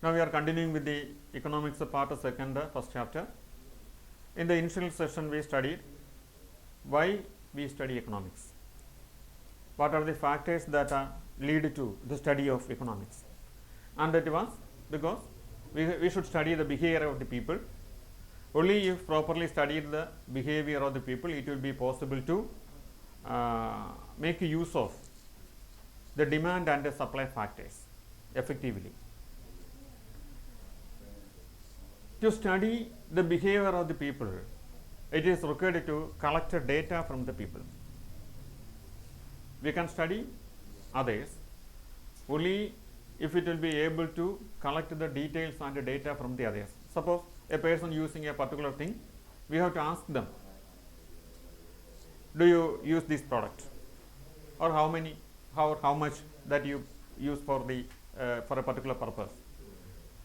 Now we are continuing with the economics part of second first chapter. In the initial session we studied why we study economics. What are the factors that lead to the study of economics? And it was because we should study the behavior of the people. Only if properly studied the behavior of the people, it will be possible to make use of the demand and the supply factors effectively. To study the behavior of the people, it is required to collect data from the people. We can study others only if it will be able to collect the details and the data from the others. Suppose a person using a particular thing, we have to ask them, do you use this product, or how much that you use for a particular purpose.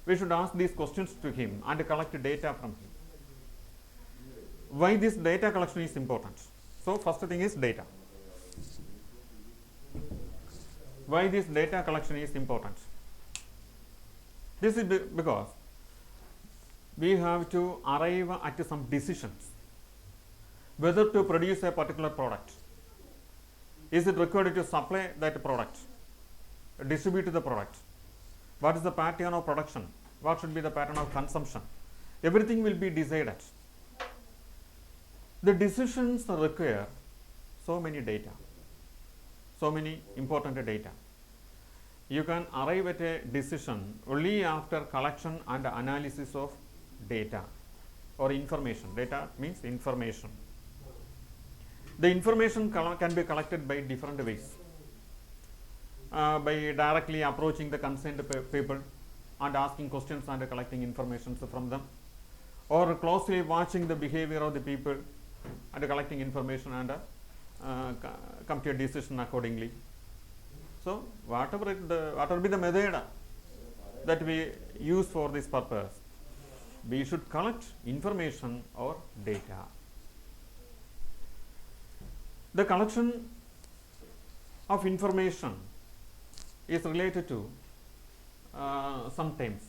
We should ask these questions to him and collect data from him. Why this data collection is important? So first thing is data. Why this data collection is important? This is because we have to arrive at some decisions whether to produce a particular product. Is it required to supply that product, distribute the product? What is the pattern of production? What should be the pattern of consumption? Everything will be decided. The decisions require so many data, so many important data. You can arrive at a decision only after collection and analysis of data or information. Data means information. The information can be collected by different ways. By directly approaching the concerned people and asking questions and collecting information from them, or closely watching the behavior of the people and collecting information and come to a decision accordingly. So whatever be the method that we use for this purpose, we should collect information or data. The collection of information is related to some terms.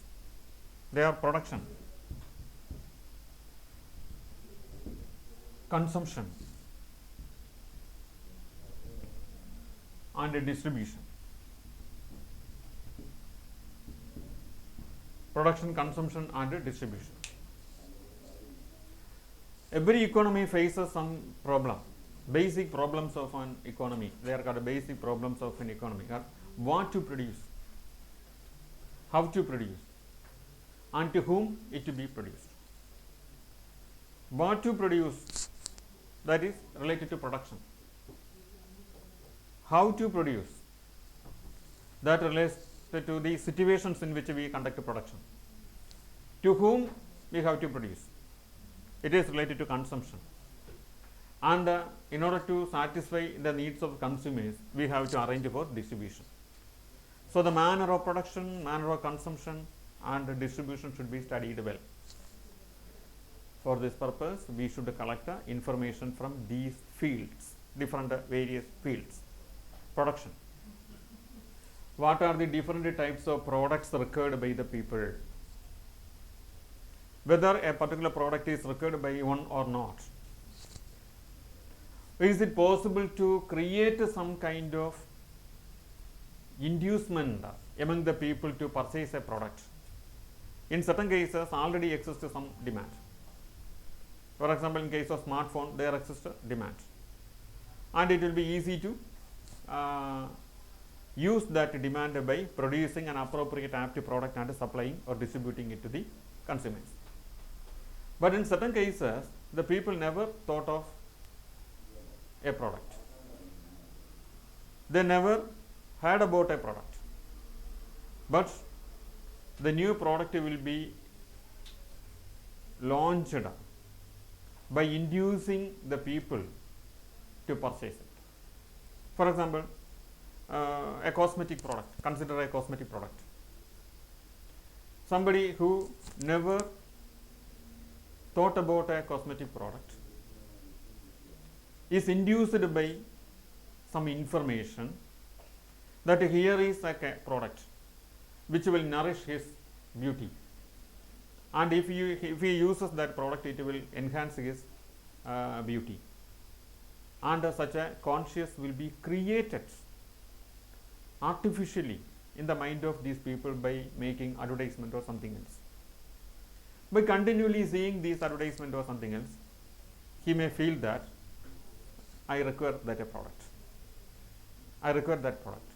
They are production, consumption, and distribution. Production, consumption, and distribution. Every economy faces some problem. Basic problems of an economy. They are called basic problems of an economy. What to produce, how to produce, and to whom it to be produced. What to produce, that is related to production. How to produce, that relates to the situations in which we conduct production. To whom we have to produce, it is related to consumption. And in order to satisfy the needs of consumers, we have to arrange for distribution. So the manner of production, manner of consumption, and distribution should be studied well. For this purpose, we should collect information from these fields, different various fields. Production. What are the different types of products required by the people? Whether a particular product is required by one or not. Is it possible to create some kind of inducement among the people to purchase a product? In certain cases, already exists some demand. For example, in case of smartphone, there exists demand, and it will be easy to use that demand by producing an appropriate apt product and supplying or distributing it to the consumers. But in certain cases, the people never thought of a product. They never heard about a product. But the new product will be launched by inducing the people to purchase it. For example, a cosmetic product. Consider a cosmetic product. Somebody who never thought about a cosmetic product is induced by some information that here is a product which will nourish his beauty, and if he uses that product, it will enhance his beauty, and such a conscious will be created artificially in the mind of these people by making advertisement or something else. By continually seeing these advertisement or something else, he may feel that I require that product, I require that product,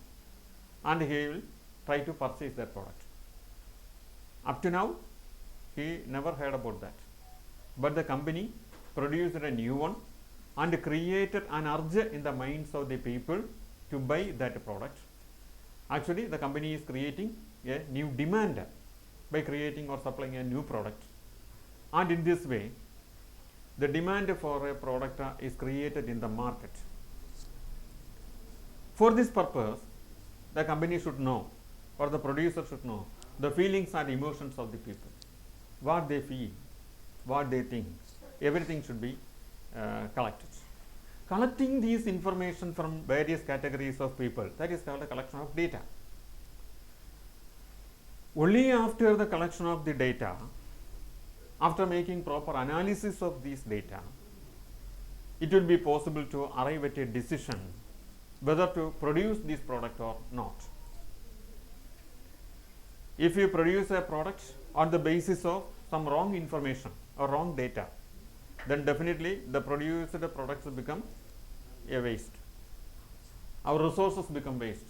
and he will try to purchase that product. Up to now, he never heard about that, but the company produced a new one and created an urge in the minds of the people to buy that product. Actually, the company is creating a new demand by creating or supplying a new product, and in this way the demand for a product is created in the market. For this purpose, the company should know, or the producer should know, the feelings and emotions of the people, what they feel, what they think. Everything should be collected. Collecting these information from various categories of people, that is called a collection of data. Only after the collection of the data, after making proper analysis of these data, it will be possible to arrive at a decision whether to produce this product or not. If you produce a product on the basis of some wrong information or wrong data, then definitely the produced products become a waste. Our resources become waste.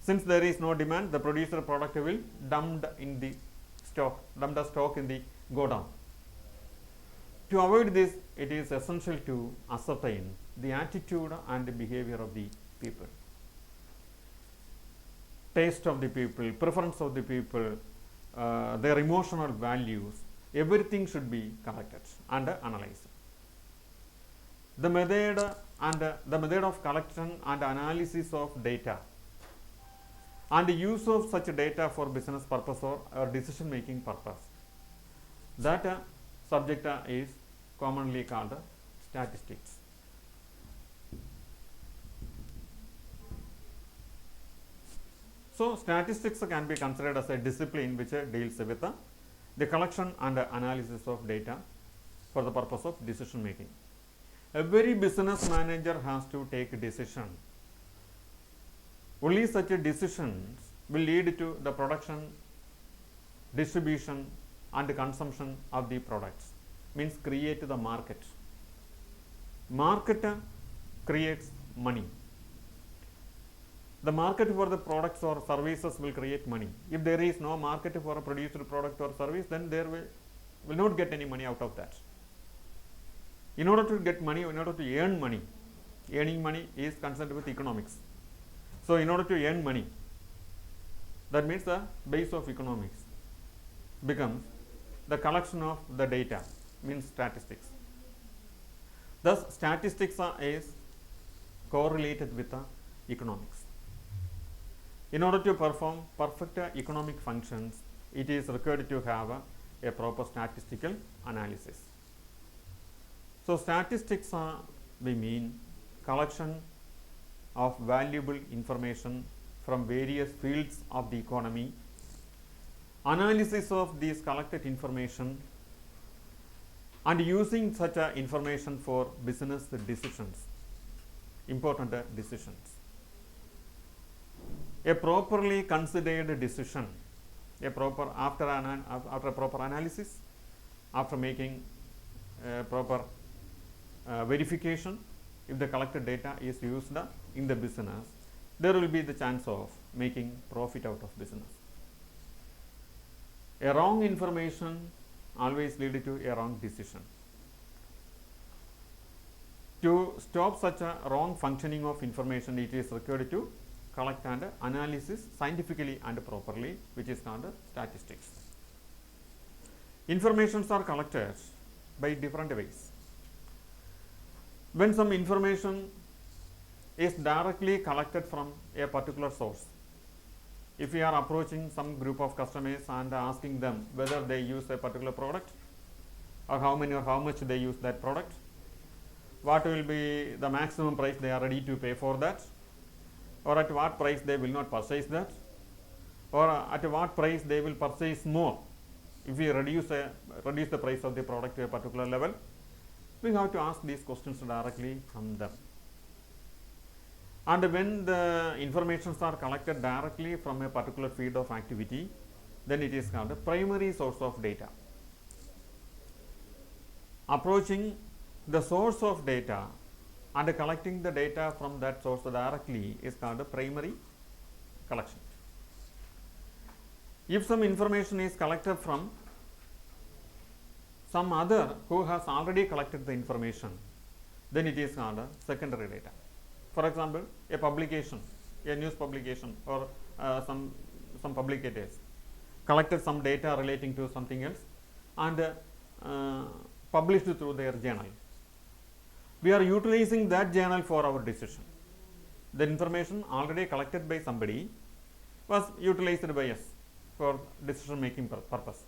Since there is no demand, the produced product will dump the stock in the godown. To avoid this, it is essential to ascertain the attitude and the behavior of the people, taste of the people, preference of the people, their emotional values. Everything should be collected and analyzed. The method of collection and analysis of data and the use of such data for business purpose or decision making purpose, that subject is commonly called statistics. So statistics can be considered as a discipline which deals with the collection and analysis of data for the purpose of decision making. Every business manager has to take a decision. Only such decisions will lead to the production, distribution and consumption of the products, means create the market. Market creates money. The market for the products or services will create money. If there is no market for a produced product or service, then there will not get any money out of that. In order to get money, in order to earn money, earning money is concerned with economics. So in order to earn money, that means the base of economics becomes the collection of the data, means statistics. Thus statistics is correlated with economics. In order to perform perfect economic functions, it is required to have a proper statistical analysis. So statistics we mean collection of valuable information from various fields of the economy, analysis of these collected information and using such information for business decisions, important decisions. A properly considered decision, after a proper analysis, after making proper verification, if the collected data is used in the business, there will be the chance of making profit out of business. A wrong information always leads to a wrong decision. To stop such a wrong functioning of information, it is required to collect and analysis scientifically and properly, which is called statistics. Informations are collected by different ways. When some information is directly collected from a particular source, if we are approaching some group of customers and asking them whether they use a particular product or how many or how much they use that product, what will be the maximum price they are ready to pay for that, or at what price they will not purchase that, or at what price they will purchase more. If we reduce the price of the product to a particular level, we have to ask these questions directly from them. And when the informations are collected directly from a particular field of activity, then it is called a primary source of data. Approaching the source of data and collecting the data from that source directly is called a primary collection. If some information is collected from some other who has already collected the information, then it is called a secondary data. For example, a publication, a news publication, or some publicators collected some data relating to something else and published through their journal. We are utilizing that journal for our decision. The information already collected by somebody was utilized by us for decision making purpose.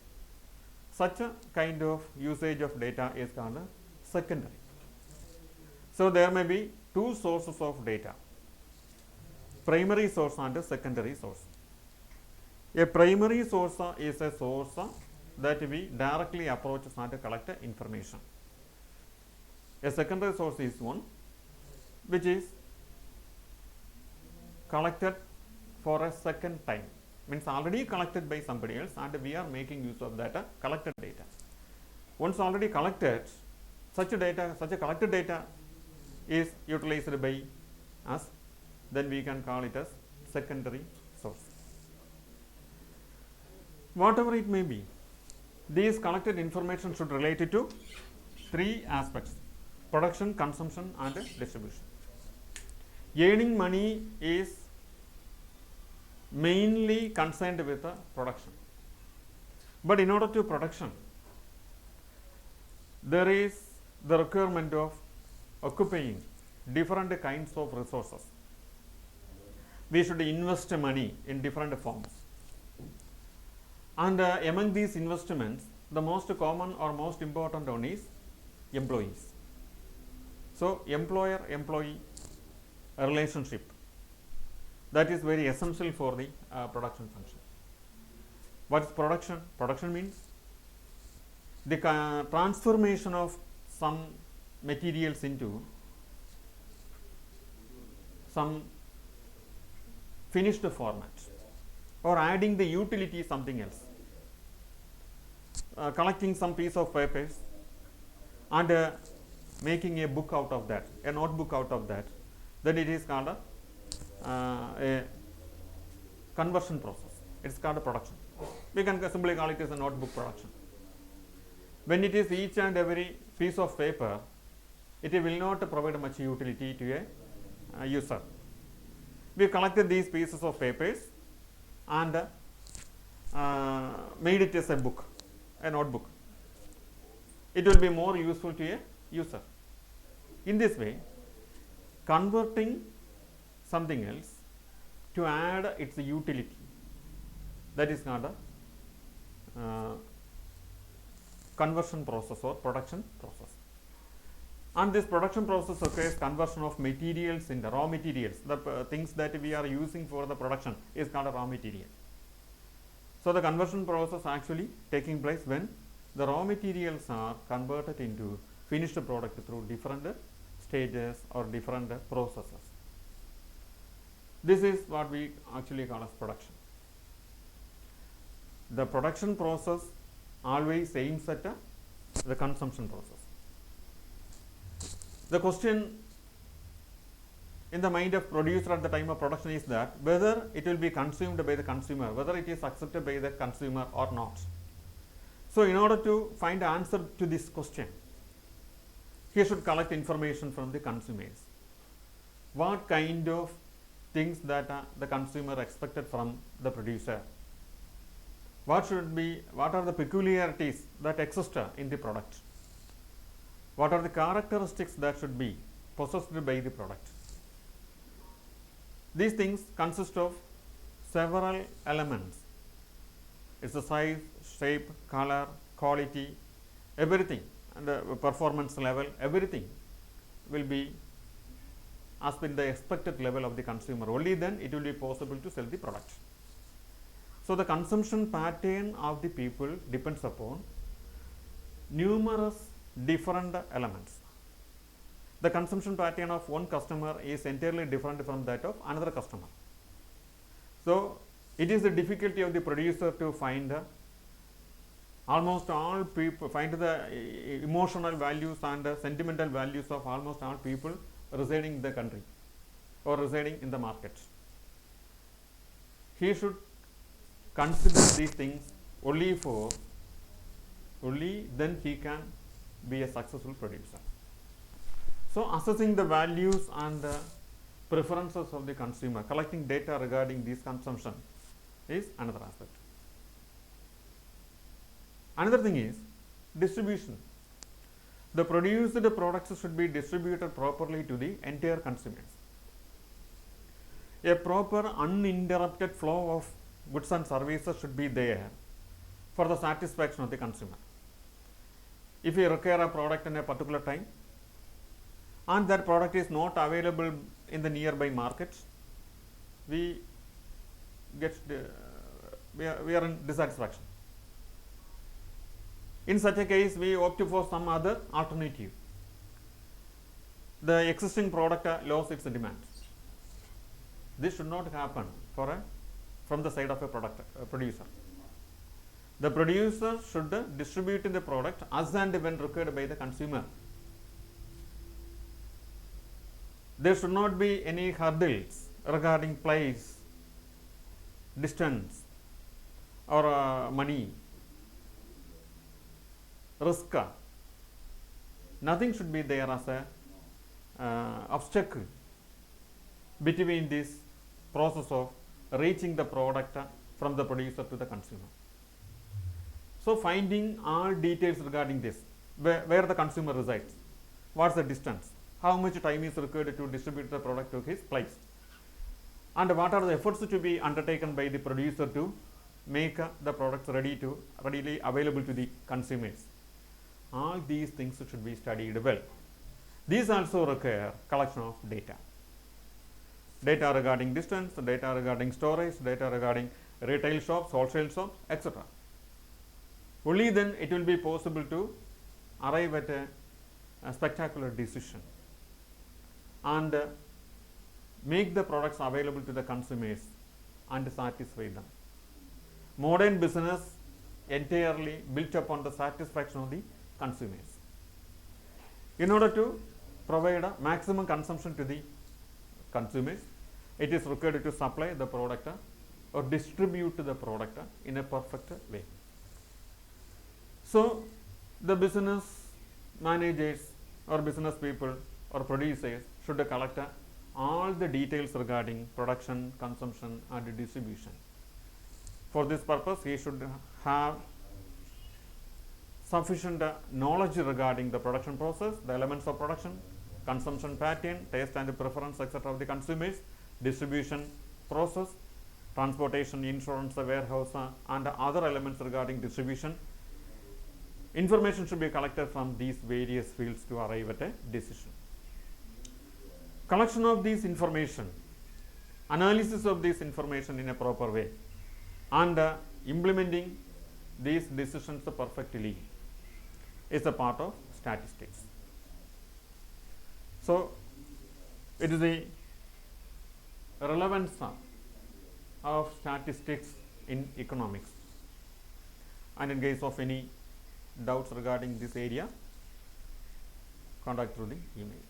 Such a kind of usage of data is called secondary. So there may be two sources of data, primary source and a secondary source. A primary source is a source that we directly approach and collect information. A secondary source is one which is collected for a second time, means already collected by somebody else and we are making use of that collected data. Once already collected, such a collected data is utilized by us, then we can call it as secondary source. Whatever it may be, these collected information should relate to three aspects: production, consumption and distribution. Earning money is mainly concerned with production, but in order to production, there is the requirement of occupying different kinds of resources. We should invest money in different forms, and among these investments, the most common or most important one is employees. So employer-employee relationship, that is very essential for the production function. What is production? Production means the transformation of some materials into some finished format, or adding the utility something else. Collecting some piece of papers and making a book out of that, a notebook out of that, then it is called a conversion process. It is called a production. We can simply call it as a notebook production. When it is each and every piece of paper, it will not provide much utility to a user. We collected these pieces of papers and made it as a book, a notebook. It will be more useful to a user. In this way, converting something else to add its utility, that is called a conversion process or production process. And this production process occurs conversion of materials into raw materials. The things that we are using for the production is called a raw material. So the conversion process actually taking place when the raw materials are converted into finished product through different stages or different processes. This is what we actually call as production. The production process always aims at the consumption process. The question in the mind of producer at the time of production is that whether it will be consumed by the consumer, whether it is accepted by the consumer or not. So in order to find answer to this question, he should collect information from the consumers. What kind of things that the consumer expected from the producer? What are the peculiarities that exist in the product? What are the characteristics that should be possessed by the product? These things consist of several elements. It's the size, shape, color, quality, everything, and the performance level, everything will be as per the expected level of the consumer. Only then it will be possible to sell the product. So the consumption pattern of the people depends upon numerous different elements. The consumption pattern of one customer is entirely different from that of another customer. So it is the difficulty of the producer to find almost all people, find the emotional values and sentimental values of almost all people residing in the country or residing in the market. He should consider these things only then he can be a successful producer. So assessing the values and preferences of the consumer, collecting data regarding this consumption is another aspect. Another thing is distribution. The produced products should be distributed properly to the entire consumers. A proper uninterrupted flow of goods and services should be there for the satisfaction of the consumer. If we require a product in a particular time and that product is not available in the nearby markets, we are in dissatisfaction. In such a case, we opt for some other alternative. The existing product loses its demand. This should not happen from the side of a producer. The producer should distribute the product as and when required by the consumer. There should not be any hurdles regarding place, distance, or money, risk. Nothing should be there as a obstacle between this process of reaching the product from the producer to the consumer. So finding all details regarding this, where the consumer resides, what's the distance, how much time is required to distribute the product to his place, and what are the efforts to be undertaken by the producer to make the products readily available to the consumers. All these things should be studied well. These also require collection of data. Data regarding distance, data regarding storage, data regarding retail shops, wholesale shops, etc. Only then it will be possible to arrive at a spectacular decision and make the products available to the consumers and satisfy them. Modern business entirely built upon the satisfaction of the consumers. In order to provide a maximum consumption to the consumers, it is required to supply the product or distribute the product in a perfect way. So the business managers or business people or producers should collect all the details regarding production, consumption and distribution. For this purpose, he should have sufficient knowledge regarding the production process, the elements of production, consumption pattern, taste and preference, etc. of the consumers, distribution process, transportation, insurance, warehouse and other elements regarding distribution. Information should be collected from these various fields to arrive at a decision. Collection of these information, analysis of this information in a proper way, and implementing these decisions perfectly is a part of statistics. So it is the relevance of statistics in economics, and in case of any doubts regarding this area, contact through the email.